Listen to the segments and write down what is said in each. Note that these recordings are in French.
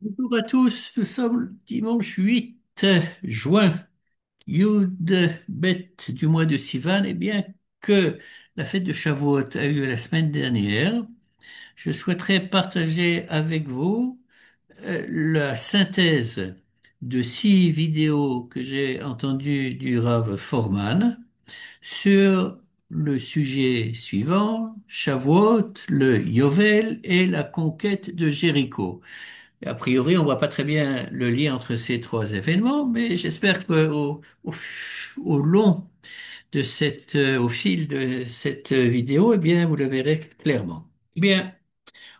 Bonjour à tous, nous sommes le dimanche 8 juin, Yud Bet du mois de Sivan, et bien que la fête de Shavuot a eu la semaine dernière, je souhaiterais partager avec vous la synthèse de 6 vidéos que j'ai entendues du Rav Forman sur le sujet suivant, Shavuot, le Yovel et la conquête de Jéricho. Et a priori, on voit pas très bien le lien entre ces trois événements, mais j'espère au long de au fil de cette vidéo, eh bien, vous le verrez clairement. Eh bien,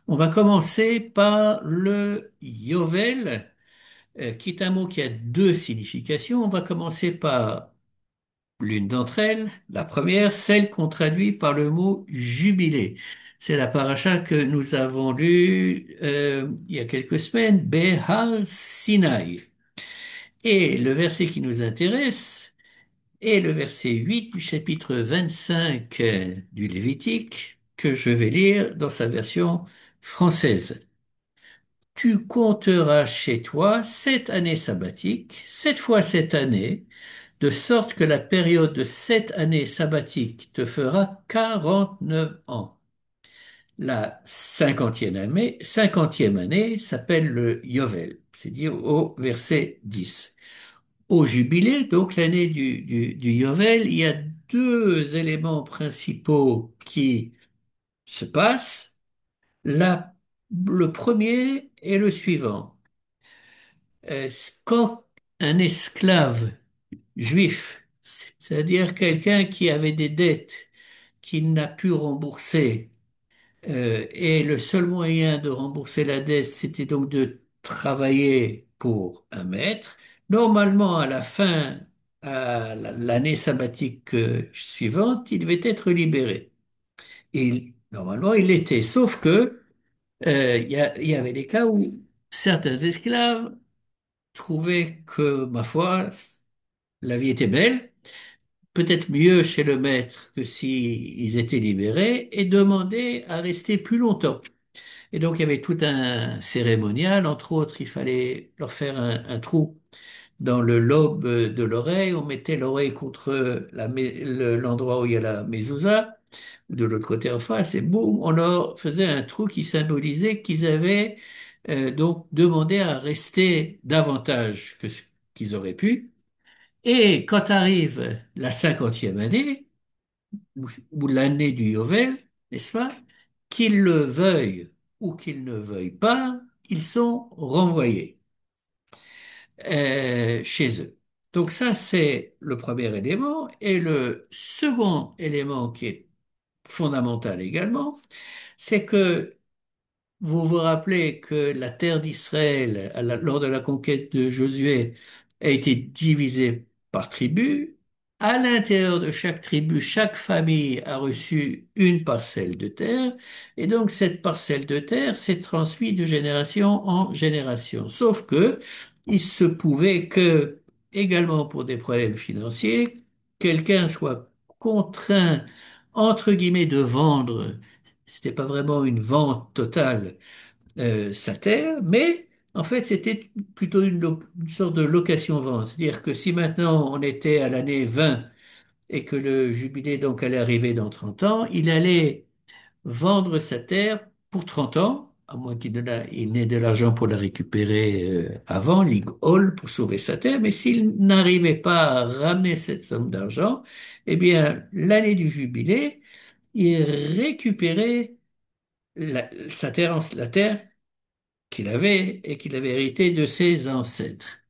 on va commencer par le Yovel, qui est un mot qui a deux significations. On va commencer par l'une d'entre elles, la première, celle qu'on traduit par le mot jubilé. C'est la paracha que nous avons lue il y a quelques semaines, Behar Sinai. Et le verset qui nous intéresse est le verset 8 du chapitre 25 du Lévitique, que je vais lire dans sa version française. Tu compteras chez toi 7 années sabbatiques, 7 fois 7 années, de sorte que la période de 7 années sabbatiques te fera 49 ans. La cinquantième année s'appelle le Yovel, c'est dit au verset 10. Au jubilé, donc l'année du Yovel, il y a deux éléments principaux qui se passent. Le premier est le suivant. Quand un esclave juif, c'est-à-dire quelqu'un qui avait des dettes qu'il n'a pu rembourser, et le seul moyen de rembourser la dette, c'était donc de travailler pour un maître. Normalement, à la fin, à l'année sabbatique suivante, il devait être libéré. Et normalement, il l'était. Sauf que il y avait des cas où certains esclaves trouvaient que, ma foi, la vie était belle, peut-être mieux chez le maître que s'ils étaient libérés, et demandaient à rester plus longtemps. Et donc, il y avait tout un cérémonial. Entre autres, il fallait leur faire un trou dans le lobe de l'oreille. On mettait l'oreille contre l'endroit où il y a la mezouza, de l'autre côté en face, et boum, on leur faisait un trou qui symbolisait qu'ils avaient donc demandé à rester davantage que ce qu'ils auraient pu. Et quand arrive la cinquantième année, ou l'année du Yovel, n'est-ce pas? Qu'ils le veuillent ou qu'ils ne veuillent pas, ils sont renvoyés chez eux. Donc ça, c'est le premier élément. Et le second élément qui est fondamental également, c'est que vous vous rappelez que la terre d'Israël, lors de la conquête de Josué, a été divisée par tribu. À l'intérieur de chaque tribu, chaque famille a reçu une parcelle de terre, et donc cette parcelle de terre s'est transmise de génération en génération. Sauf que il se pouvait que, également pour des problèmes financiers, quelqu'un soit contraint, entre guillemets, de vendre. C'était pas vraiment une vente totale, sa terre, mais en fait c'était plutôt une sorte de location-vente. C'est-à-dire que si maintenant on était à l'année 20 et que le jubilé donc allait arriver dans 30 ans, il allait vendre sa terre pour 30 ans, à moins il n'ait de l'argent pour la récupérer avant, Hall pour sauver sa terre, mais s'il n'arrivait pas à ramener cette somme d'argent, eh bien l'année du jubilé, il récupérait la terre qu'il avait et qu'il avait hérité de ses ancêtres.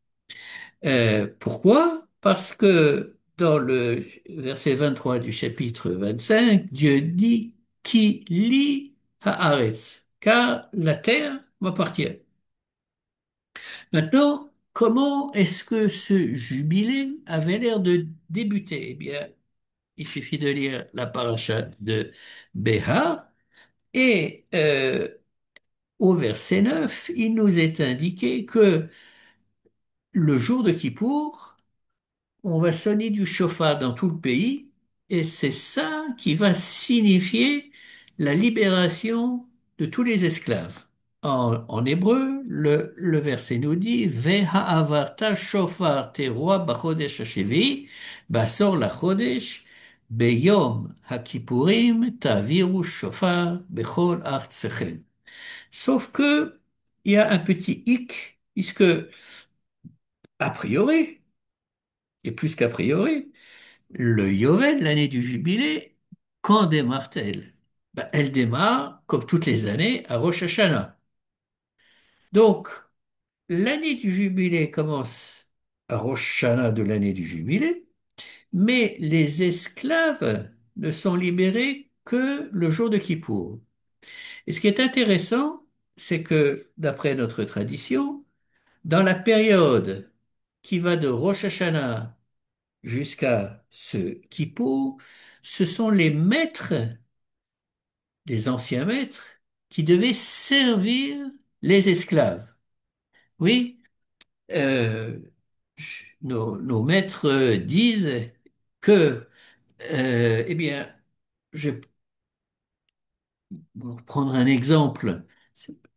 Pourquoi? Parce que dans le verset 23 du chapitre 25, Dieu dit qui lit haaretz, car la terre m'appartient. Maintenant, comment est-ce que ce jubilé avait l'air de débuter? Eh bien, il suffit de lire la paracha de Béha et au verset 9, il nous est indiqué que le jour de Kippour, on va sonner du chauffard dans tout le pays et c'est ça qui va signifier la libération de tous les esclaves. En hébreu, le verset nous dit, Ve'ha'avarta shofar teroa b'chodesh hashevi, basor lachodesh, beyom ha'kippurim ta'viru shofar bechol artsechem. Sauf que, il y a un petit hic, puisque, a priori, et plus qu'a priori, le Yovel, l'année du jubilé, quand démarre-t-elle? Ben, elle démarre, comme toutes les années, à Rosh Hashanah. Donc, l'année du jubilé commence à Rosh Hashanah de l'année du jubilé, mais les esclaves ne sont libérés que le jour de Kippour. Et ce qui est intéressant, c'est que, d'après notre tradition, dans la période qui va de Rosh Hashanah jusqu'à ce Kippour, ce sont les maîtres, les anciens maîtres, qui devaient servir les esclaves. Oui, euh, nos maîtres disent que, eh bien, je vais vous prendre un exemple,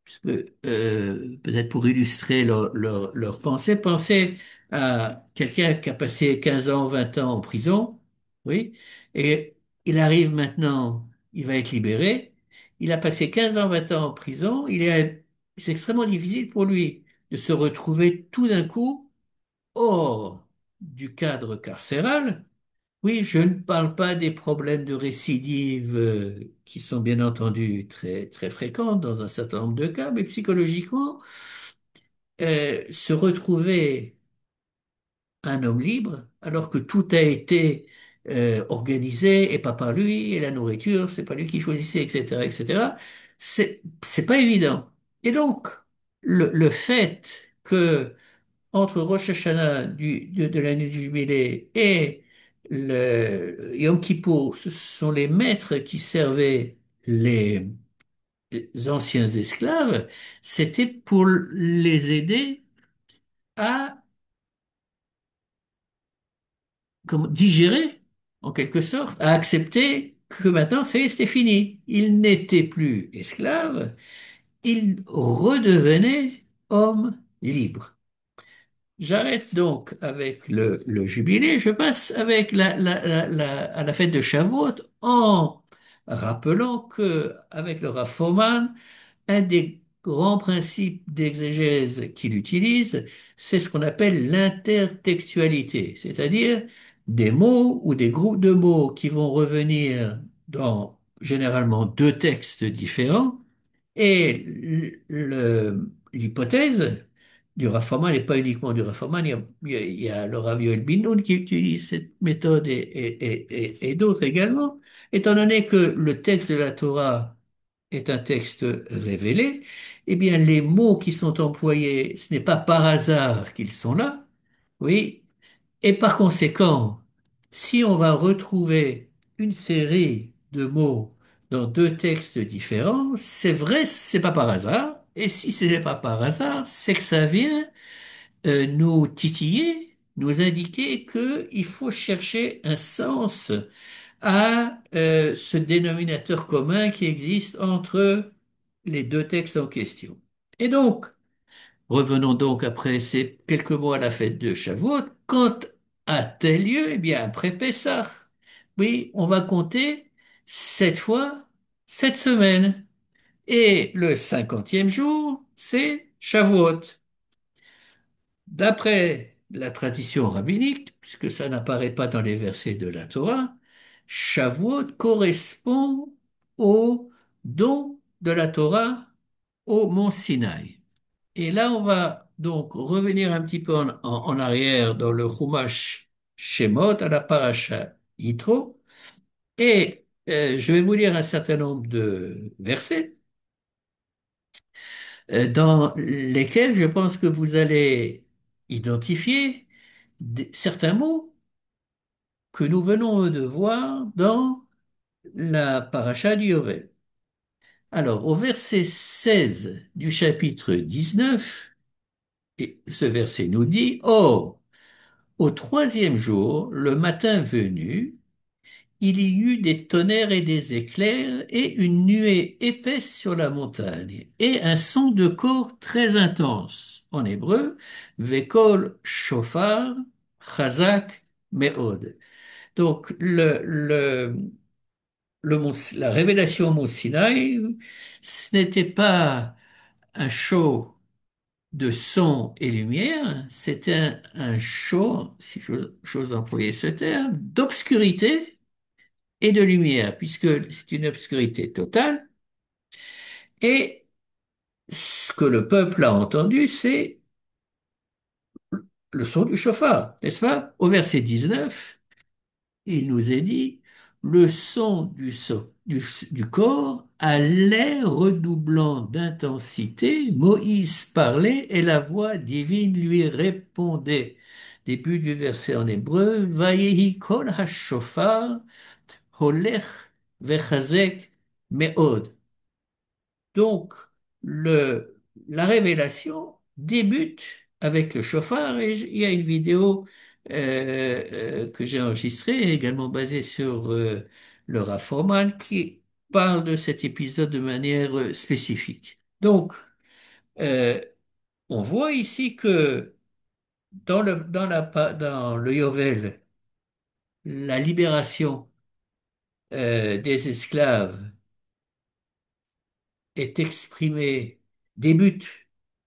puisque, peut-être pour illustrer leur pensée, pensez à quelqu'un qui a passé 15 ans, 20 ans en prison, oui, et il arrive maintenant, il va être libéré, il a passé 15 ans, 20 ans en prison, c'est extrêmement difficile pour lui de se retrouver tout d'un coup hors du cadre carcéral. Oui, je ne parle pas des problèmes de récidive qui sont bien entendu très, très fréquents dans un certain nombre de cas, mais psychologiquement, se retrouver un homme libre alors que tout a été organisé et pas par lui, et la nourriture, c'est pas lui qui choisissait, etc., etc., c'est pas évident. Et donc, le fait que entre Rosh Hashanah de l'année du jubilé et le Yom Kippour, ce sont les maîtres qui servaient les anciens esclaves, c'était pour les aider à digérer, en quelque sorte, à accepter que maintenant, ça y est, c'était fini. Ils n'étaient plus esclaves, ils redevenaient hommes libres. J'arrête donc avec le jubilé, je passe avec à la fête de Shavuot en rappelant que avec le Rav Foman, un des grands principes d'exégèse qu'il utilise, c'est ce qu'on appelle l'intertextualité, c'est-à-dire des mots ou des groupes de mots qui vont revenir dans généralement deux textes différents et l'hypothèse du Raffaman n'est pas uniquement du Raffaman, il y a le Rav Yoel Ben-Nun qui utilise cette méthode et d'autres également. Étant donné que le texte de la Torah est un texte révélé, eh bien les mots qui sont employés, ce n'est pas par hasard qu'ils sont là, oui, et par conséquent, si on va retrouver une série de mots dans deux textes différents, c'est vrai, c'est pas par hasard. Et si ce n'est pas par hasard, c'est que ça vient nous titiller, nous indiquer qu'il faut chercher un sens à ce dénominateur commun qui existe entre les deux textes en question. Et donc, revenons donc après ces quelques mots à la fête de Shavuot. Quand a-t-elle lieu? Eh bien, après Pessah. Oui, on va compter 7 fois 7 semaines. Et le 50e jour, c'est Shavuot. D'après la tradition rabbinique, puisque ça n'apparaît pas dans les versets de la Torah, Shavuot correspond au don de la Torah au mont Sinaï. Et là, on va donc revenir un petit peu en arrière dans le Chumash Shemot, à la paracha Yitro, et je vais vous lire un certain nombre de versets dans lesquels je pense que vous allez identifier certains mots que nous venons de voir dans la paracha du Yovel. Alors, au verset 16 du chapitre 19, et ce verset nous dit, Or, au troisième jour, le matin venu, il y eut des tonnerres et des éclairs, et une nuée épaisse sur la montagne, et un son de cor très intense. En hébreu, Vekol Shofar, Chazak, Meod. Donc, la révélation au mont Sinaï, ce n'était pas un show de son et lumière, c'était un show, si j'ose employer ce terme, d'obscurité et de lumière, puisque c'est une obscurité totale. Et ce que le peuple a entendu, c'est le son du chauffard, n'est-ce pas? Au verset 19, il nous est dit, le son du corps allait redoublant d'intensité, Moïse parlait et la voix divine lui répondait. Début du verset en hébreu, Vayehi kol hashofar holech vechazek meod. Donc, la révélation débute avec le chauffard et il y a une vidéo que j'ai enregistrée, également basée sur le Rav Foreman, qui parle de cet épisode de manière spécifique. Donc, euh, on voit ici que dans le Yovel, la libération des esclaves est exprimé, débute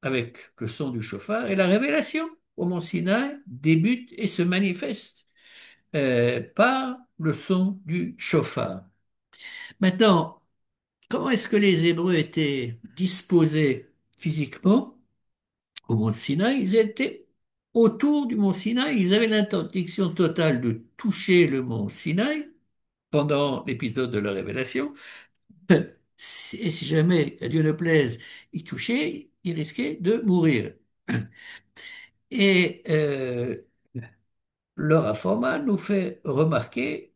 avec le son du chauffard, et la révélation au mont Sinaï débute et se manifeste par le son du chauffard. Maintenant, comment est-ce que les Hébreux étaient disposés physiquement au mont Sinaï? Ils étaient autour du mont Sinaï, ils avaient l'interdiction totale de toucher le mont Sinaï pendant l'épisode de la révélation. Et si jamais, à Dieu ne plaise, il touchait, il risquait de mourir. Et Laura Forman nous fait remarquer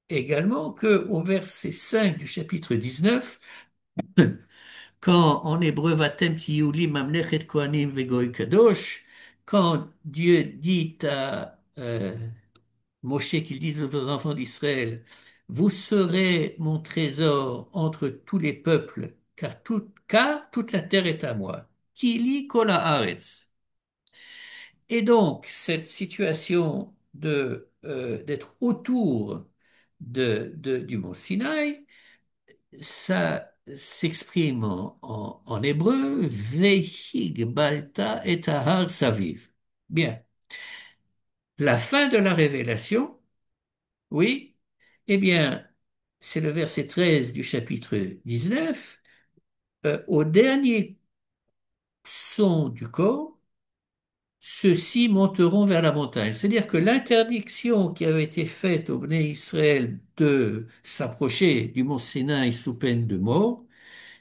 également que au verset 5 du chapitre 19, quand en hébreu Vatem tiyuli mamlechet kohanim vegoy kadosh, quand Dieu dit à Moshe qu'il dise aux enfants d'Israël, vous serez mon trésor entre tous les peuples, car toute la terre est à moi. Kili kol haaretz. Et donc, cette situation d'être autour du mont Sinaï, ça s'exprime en hébreu, Vehig balta et ahar saviv. Bien. La fin de la révélation, oui, eh bien, c'est le verset 13 du chapitre 19. Au dernier son du corps, ceux-ci monteront vers la montagne. C'est-à-dire que l'interdiction qui avait été faite au Bné Israël de s'approcher du mont Sinaï sous peine de mort,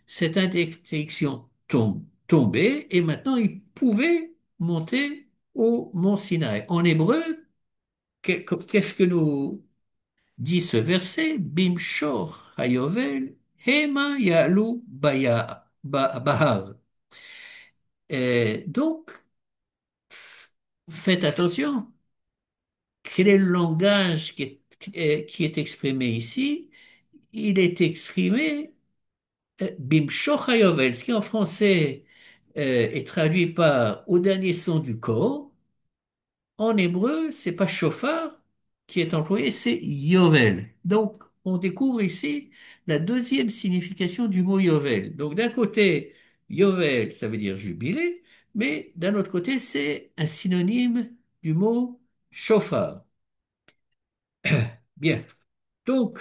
cette interdiction tombée et maintenant ils pouvaient monter au mont Sinaï. En hébreu, qu'est-ce que nous dit ce verset? Bimshor hayovel hema yalu bahar. Donc, faites attention. Quel est le langage qui est exprimé ici? Il est exprimé Bimshoch Hayovel, ce qui en français est traduit par au dernier son du corps. En hébreu, c'est pas shofar qui est employé, c'est Yovel. Donc, on découvre ici la deuxième signification du mot Yovel. Donc, d'un côté, Yovel, ça veut dire jubilé, mais d'un autre côté, c'est un synonyme du mot shofar. Bien. Donc,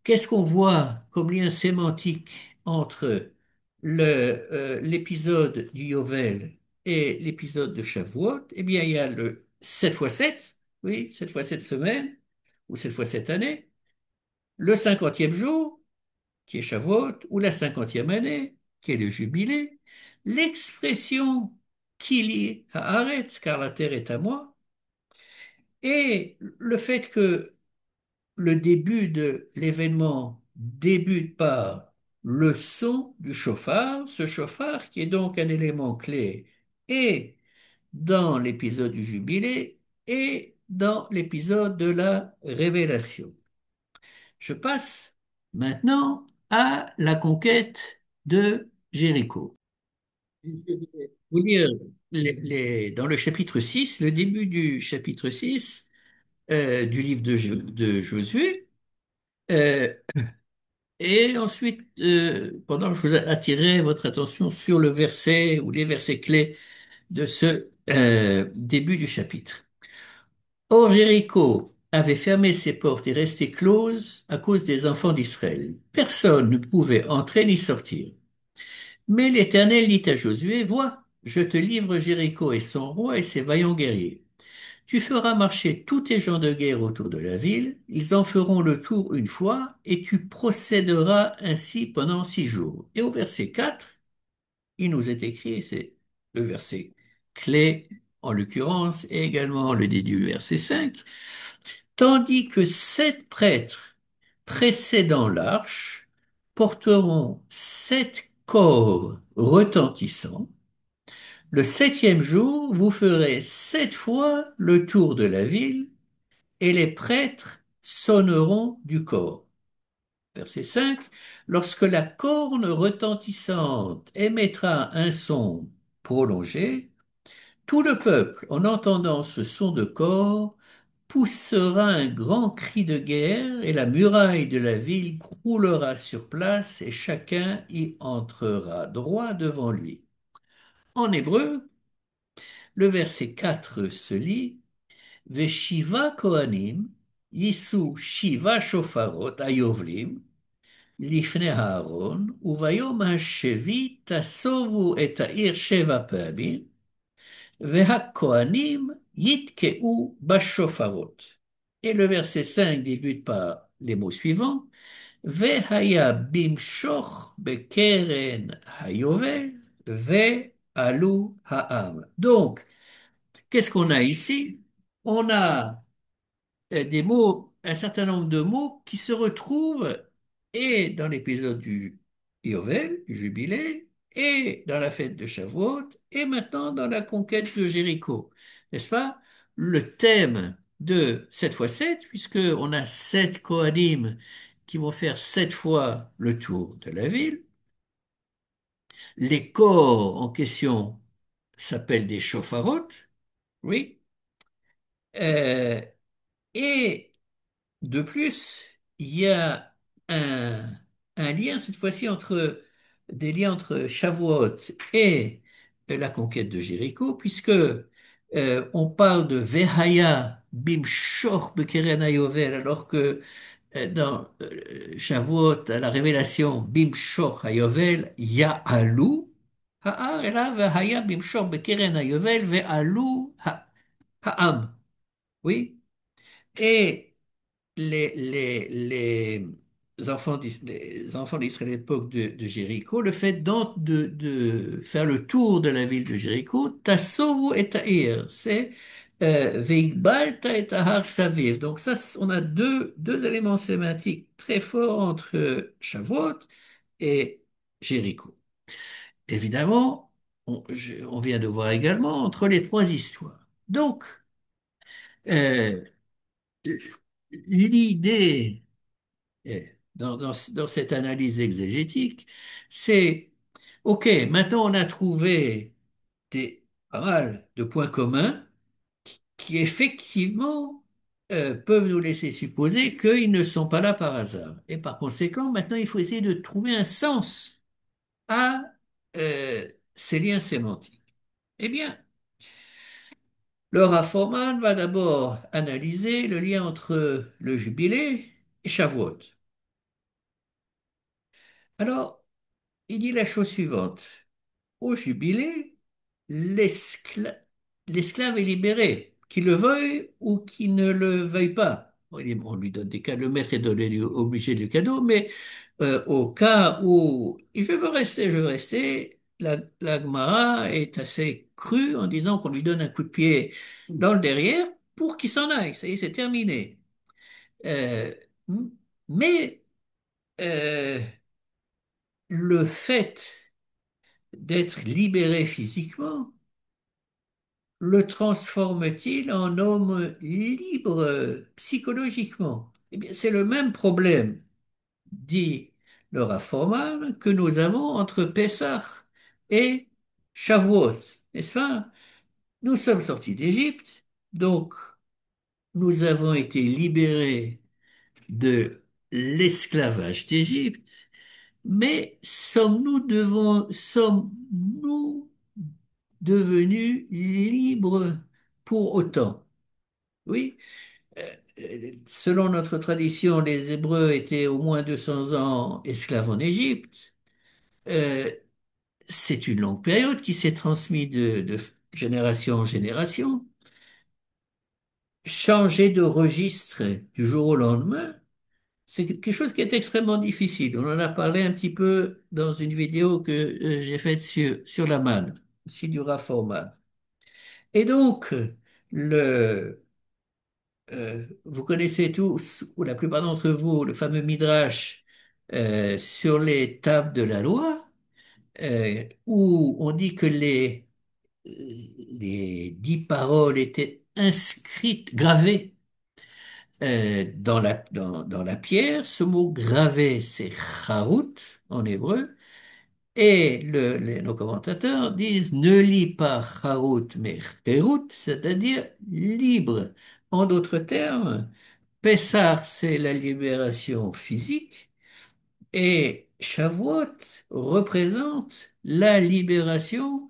qu'est-ce qu'on voit comme lien sémantique entre l'épisode du Yovel et l'épisode de Shavuot? Eh bien, il y a le 7 fois 7, oui, 7 fois 7 semaines, ou 7 fois 7 années, le 50e jour, qui est Shavuot, ou la 50e année, qui est le jubilé, l'expression Kili Haaretz, car la terre est à moi, et le fait que le début de l'événement débute par le son du chauffard, ce chauffard qui est donc un élément clé et dans l'épisode du jubilé et dans l'épisode de la Révélation. Je passe maintenant à la conquête de Jéricho. Je vais vous lire dans le chapitre 6, le début du chapitre 6 du livre de Josué. Euh, et ensuite, pendant que je vous attirerai votre attention sur le verset ou les versets clés de ce début du chapitre. Or, Jéricho avait fermé ses portes et restait close à cause des enfants d'Israël. Personne ne pouvait entrer ni sortir. Mais l'Éternel dit à Josué, vois, je te livre Jéricho et son roi et ses vaillants guerriers. Tu feras marcher tous tes gens de guerre autour de la ville, ils en feront le tour une fois, et tu procéderas ainsi pendant 6 jours. Et au verset 4, il nous est écrit, c'est le verset clé en l'occurrence, et également le début du verset 5, tandis que 7 prêtres précédant l'arche porteront 7 corps retentissants. Le 7e jour, vous ferez 7 fois le tour de la ville, et les prêtres sonneront du cor. Verset 5. Lorsque la corne retentissante émettra un son prolongé, tout le peuple, en entendant ce son de cor, poussera un grand cri de guerre et la muraille de la ville croulera sur place et chacun y entrera droit devant lui. En hébreu, le verset 4 se lit Veshiva Kohanim yisu shiva shofarot ayovlim lifnei Aaron uvayom hashevi tasovu et ha'ir sheva pa'amim והכהנים יתקעו בשופרות. Et le verset 5 débute par les mots suivants. והיה במשוך בקרן היובל ועלו העם. Donc, qu'est-ce qu'on a ici? On a des mots, un certain nombre de mots qui se retrouvent et dans l'épisode du Yovel, du Jubilé, et dans la fête de Shavuot, et maintenant dans la conquête de Jéricho. N'est-ce pas? Le thème de 7 fois 7, puisque on a 7 Kohanim qui vont faire 7 fois le tour de la ville. Les corps en question s'appellent des shofarot, oui. Euh, et De plus, il y a un, un lien cette fois-ci des liens entre Shavuot et la conquête de Jéricho, puisque on parle de Vehaya Bimshor Bekeren Hayovel, alors que dans Shavuot, à la révélation Bimshor Hayovel, Ya'alu, Ha'ar, et là, Vehaya Bimshor Bekeren Hayovel, Ve'alu Ha'am. Oui. Et les les enfants d'Israël à l'époque de Jéricho, le fait de faire le tour de la ville de Jéricho, Tassovu et Ta'ir, c'est Veikbalta et Tahar Saviv. Donc ça, on a deux éléments sémantiques très forts entre Shavuot et Jéricho. Évidemment, on vient de voir également entre les 3 histoires. Donc, euh, l'idée dans cette analyse exégétique, c'est, OK, maintenant on a trouvé pas mal de points communs qui effectivement peuvent nous laisser supposer qu'ils ne sont pas là par hasard. Et par conséquent, maintenant il faut essayer de trouver un sens à euh, ces liens sémantiques. Eh bien, Laura Forman va d'abord analyser le lien entre le jubilé et Shavuot. Alors, il dit la chose suivante. Au jubilé, l'escla- l'esclave est libéré, qu'il le veuille ou qu'il ne le veuille pas. Bon, on lui donne des cadeaux, le maître est obligé du cadeau, mais au cas où je veux rester, la Gemara est assez crue en disant qu'on lui donne un coup de pied dans le derrière pour qu'il s'en aille. Ça y est, c'est terminé. Euh, mais euh, le fait d'être libéré physiquement le transforme-t-il en homme libre psychologiquement? Eh bien, c'est le même problème, dit le Raffoman, que nous avons entre Pessah et Shavuot, n'est-ce pas? Nous sommes sortis d'Égypte, donc nous avons été libérés de l'esclavage d'Égypte, mais sommes-nous devenus libres pour autant? Oui. Selon notre tradition, les Hébreux étaient au moins 200 ans esclaves en Égypte. Euh, c'est une longue période qui s'est transmise de génération en génération. Changer de registre du jour au lendemain, c'est quelque chose qui est extrêmement difficile. On en a parlé un petit peu dans une vidéo que j'ai faite sur la manne, aussi du Raforman. Et donc, le, vous connaissez tous, ou la plupart d'entre vous, le fameux Midrash sur les tables de la loi, où on dit que les 10 paroles étaient inscrites, gravées dans la pierre. Ce mot gravé, c'est charut en hébreu. Et nos commentateurs disent ne lis pas charut mais cherut, c'est-à-dire libre. En d'autres termes, Pessah, c'est la libération physique et Shavuot représente la libération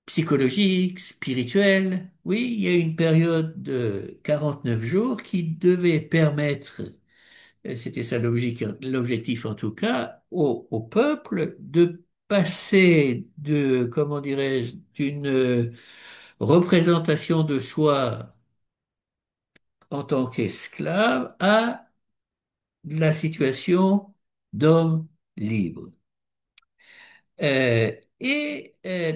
psychologique, spirituelle. Oui, il y a une période de 49 jours qui devait permettre, c'était ça l'objectif en tout cas, au peuple de passer de, comment dirais-je, d'une représentation de soi en tant qu'esclave à la situation d'homme libre.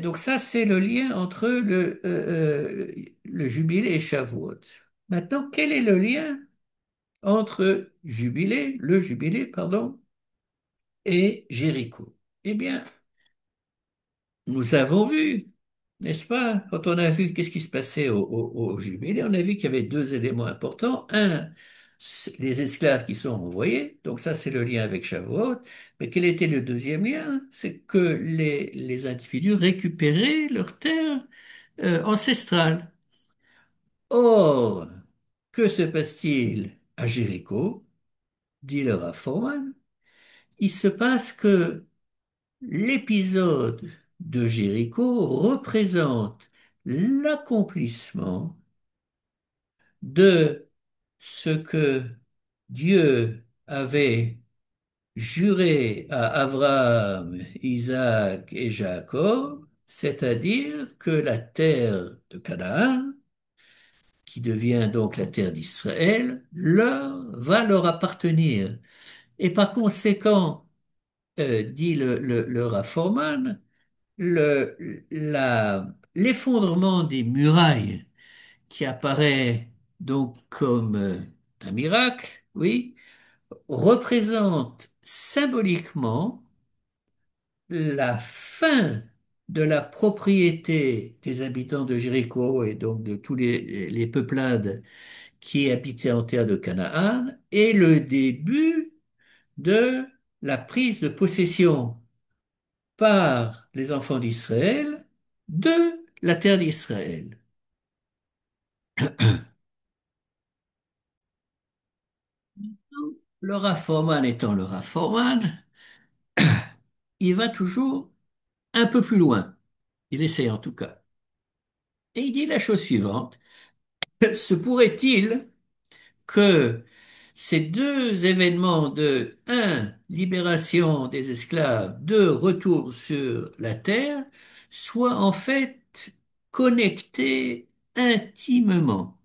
Donc ça, c'est le lien entre le jubilé et Shavuot. Maintenant, quel est le lien entre le jubilé, pardon, et Jéricho? Eh bien, nous avons vu, n'est-ce pas, quand on a vu qu'est-ce qui se passait au jubilé, on a vu qu'il y avait deux éléments importants. Un, les esclaves qui sont envoyés, donc ça c'est le lien avec Shavuot. Mais quel était le deuxième lien? C'est que les individus récupéraient leurs terres ancestrales. Or, que se passe-t-il à Jéricho? Dit le Rav Foreman. Il se passe que l'épisode de Jéricho représente l'accomplissement de ce que Dieu avait juré à Abraham, Isaac et Jacob, c'est-à-dire que la terre de Canaan, qui devient donc la terre d'Israël, va leur appartenir. Et par conséquent, dit le Rav Foreman, l'effondrement des murailles qui apparaît donc comme un miracle, oui, représente symboliquement la fin de la propriété des habitants de Jéricho et donc de tous les peuplades qui habitaient en terre de Canaan et le début de la prise de possession par les enfants d'Israël de la terre d'Israël. Le Raffoman étant le Raffoman, il va toujours un peu plus loin. Il essaie en tout cas. Et il dit la chose suivante. Se pourrait-il que ces deux événements de un, libération des esclaves, deux, retour sur la terre, soient en fait connectés intimement.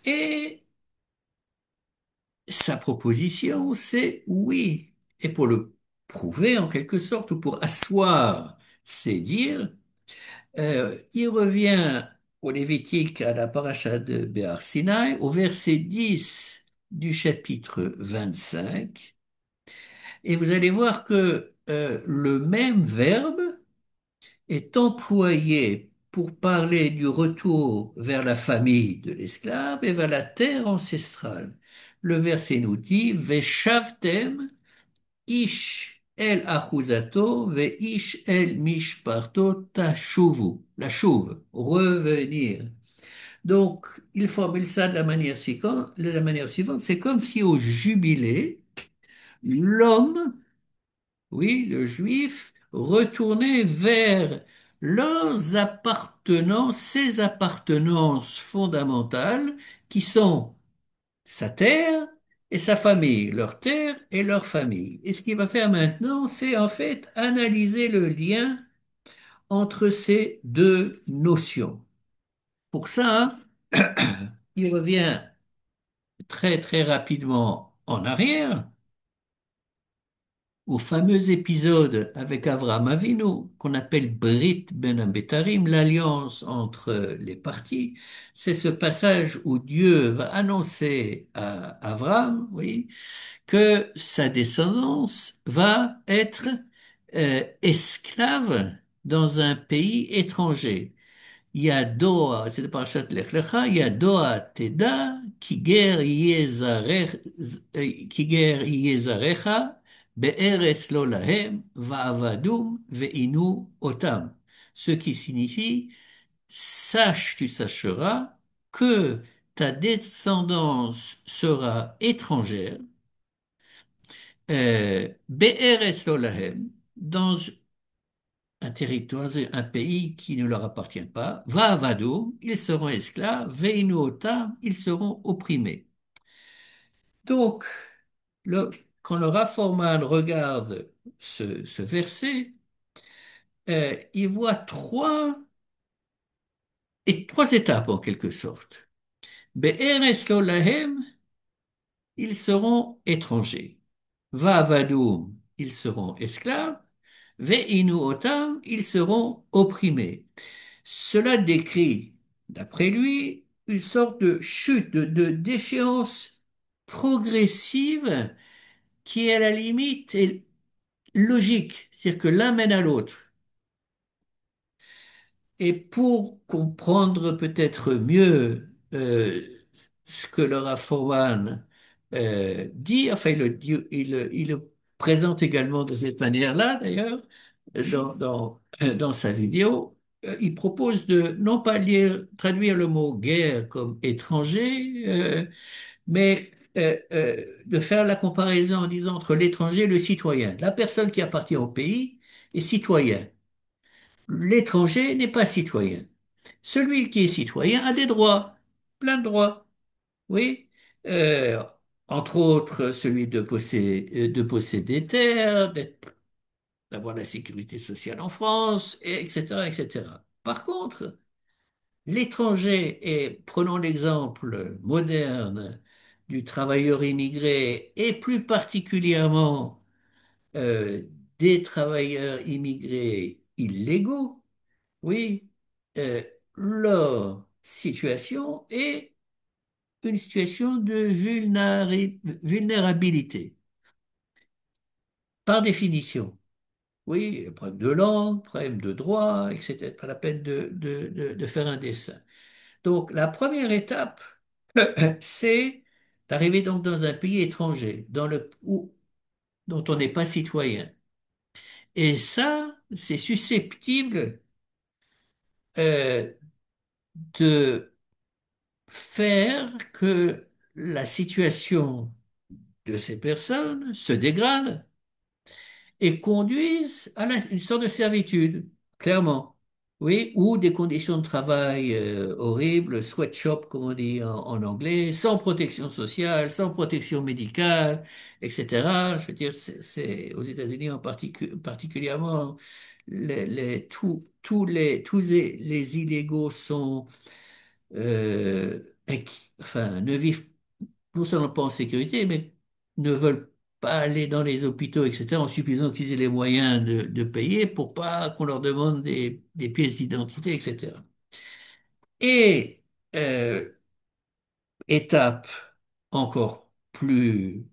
Et sa proposition, c'est oui. Et pour le prouver en quelque sorte, ou pour asseoir ses dires, il revient au Lévitique à la paracha de Béar Sinaï, au verset 10 du chapitre 25, et vous allez voir que le même verbe est employé pour parler du retour vers la famille de l'esclave et vers la terre ancestrale. Le verset nous dit, Veshavtem ish el achuzato ve ish el mishparto tashuvu. La chouve, revenir. Donc, il formule ça de la manière suivante. C'est comme si au jubilé, l'homme, oui, le juif, retournait vers leurs appartenances, ses appartenances fondamentales, qui sont sa terre et sa famille, leur terre et leur famille. Et ce qu'il va faire maintenant, c'est en fait analyser le lien entre ces deux notions. Pour ça, il revient très très rapidement en arrière au fameux épisode avec Avraham Avinu qu'on appelle Brit Ben Abetarim, l'alliance entre les parties. C'est ce passage où Dieu va annoncer à Avraham, oui, que sa descendance va être esclave dans un pays étranger. Yadoa, c'est le parashat Lech Lecha, Yadoa Teda, Kiger Yezarecha, Be'eretz lo lahem, Va'avadum, Ve'inu otam. Ce qui signifie, sache, tu sacheras, que ta descendance sera étrangère, Be'eretz lo lahem, dans un territoire, un pays qui ne leur appartient pas, va avado, ils seront esclaves, veinu otam, ils seront opprimés. Donc, quand le Raphaël regarde ce verset, il voit trois étapes en quelque sorte. Be'eretz lo lahem, ils seront étrangers. Va avado, ils seront esclaves. Ve'inu otam, ils seront opprimés. Cela décrit, d'après lui, une sorte de chute, d'échéance progressive qui, à la limite, est logique, c'est-à-dire que l'un mène à l'autre. Et pour comprendre peut-être mieux ce que le Raffowan dit, enfin il le présente également de cette manière-là d'ailleurs, dans sa vidéo, il propose de non pas traduire le mot guerre comme étranger, mais de faire la comparaison en disant entre l'étranger et le citoyen. La personne qui appartient au pays est citoyen. L'étranger n'est pas citoyen. Celui qui est citoyen a des droits, plein de droits, oui. Euh, Entre autres, celui de posséder terres, d'avoir la sécurité sociale en France, etc., etc. Par contre, l'étranger, et prenons l'exemple moderne du travailleur immigré, et plus particulièrement euh, des travailleurs immigrés illégaux, oui, euh, leur situation est une situation de vulnérabilité, par définition. Oui, problème de langue, problème de droit, etc. Pas la peine de faire un dessin. Donc, la première étape, c'est d'arriver donc dans un pays étranger, dont on n'est pas citoyen. Et ça, c'est susceptible euh, de faire que la situation de ces personnes se dégrade et conduisent à une sorte de servitude, clairement. Oui, ou des conditions de travail horribles, sweatshop comme on dit en anglais, sans protection sociale, sans protection médicale, etc. Je veux dire, c'est aux États-Unis particulièrement, tous les illégaux sont, enfin, ne vivent non seulement pas en sécurité, mais ne veulent pas aller dans les hôpitaux, etc., en suffisant qu'ils aient les moyens de payer pour pas qu'on leur demande des pièces d'identité, etc. Et euh, étape encore plus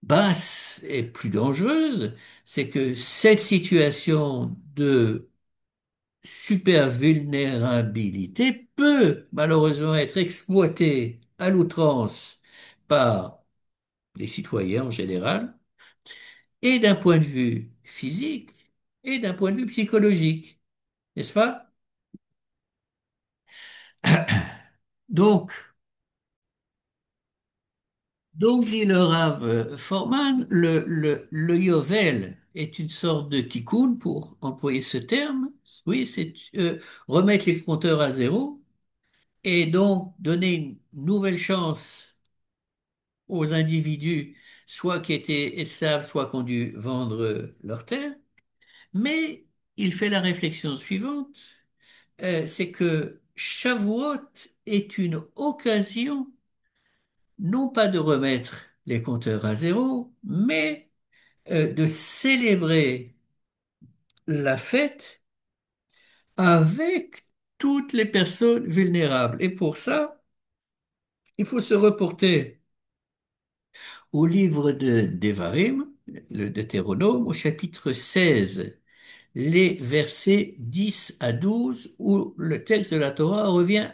basse et plus dangereuse, c'est que cette situation de super vulnérabilité peut malheureusement être exploitée à l'outrance par les citoyens en général, et d'un point de vue physique, et d'un point de vue psychologique, n'est-ce pas? Donc, donc, dit le Rav Forman, le Yovel est une sorte de tikkun, pour employer ce terme. Oui, c'est remettre les compteurs à zéro et donc donner une nouvelle chance aux individus, soit qui étaient esclaves, soit qui ont dû vendre leur terre. Mais il fait la réflexion suivante, c'est que Shavuot est une occasion non pas de remettre les compteurs à zéro, mais de célébrer la fête avec toutes les personnes vulnérables. Et pour ça, il faut se reporter au livre de Devarim, le Deutéronome, au chapitre 16, les versets 10 à 12, où le texte de la Torah revient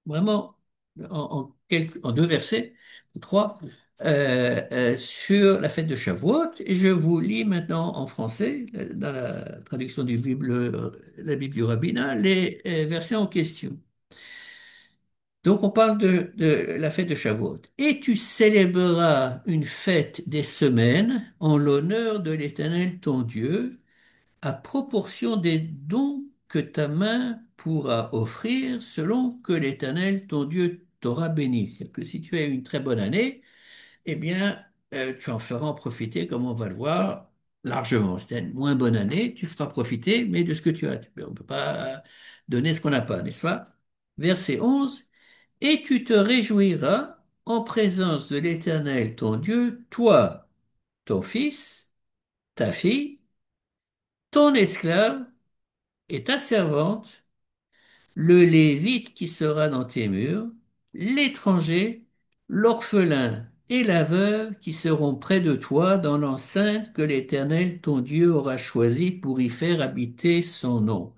vraiment en deux versets, ou trois, sur la fête de Shavuot. Et je vous lis maintenant en français, dans la traduction du Bible, la Bible du rabbinat, les versets en question. Donc on parle de la fête de Shavuot. Et tu célébreras une fête des semaines en l'honneur de l'Éternel ton Dieu, à proportion des dons que ta main pourra offrir, selon que l'Éternel ton Dieu t'aura béni. C'est-à-dire que si tu as eu une très bonne année, eh bien, tu en feras en profiter, comme on va le voir, largement. Si tu as une moins bonne année, tu feras profiter, mais de ce que tu as. On ne peut pas donner ce qu'on n'a pas, n'est-ce pas? Verset 11. Et tu te réjouiras en présence de l'Éternel ton Dieu, toi, ton fils, ta fille, ton esclave et ta servante, le Lévite qui sera dans tes murs, l'étranger, l'orphelin et la veuve qui seront près de toi dans l'enceinte que l'Éternel ton Dieu aura choisie pour y faire habiter son nom.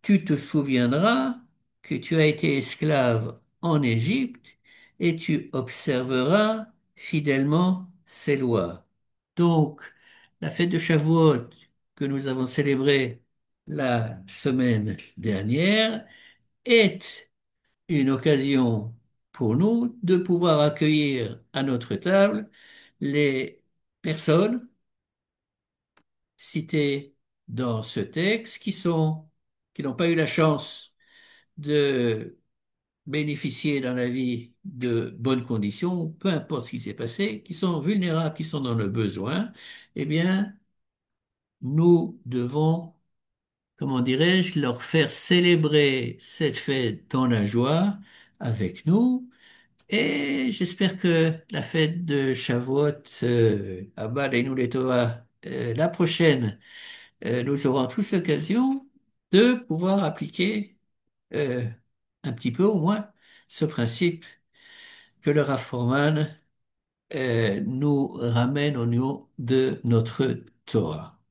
Tu te souviendras que tu as été esclave en Égypte et tu observeras fidèlement ses lois. Donc, la fête de Shavuot que nous avons célébrée la semaine dernière est une occasion pour nous de pouvoir accueillir à notre table les personnes citées dans ce texte qui n'ont pas eu la chance de bénéficier dans la vie de bonnes conditions, peu importe ce qui s'est passé, qui sont vulnérables, qui sont dans le besoin. Eh bien, nous devons, comment dirais-je, leur faire célébrer cette fête dans la joie avec nous. Et j'espère que la fête de Shavuot à Baleinu Letova, la prochaine, nous aurons tous l'occasion de pouvoir appliquer euh, un petit peu au moins ce principe que le Rav Forman nous ramène au niveau de notre Torah.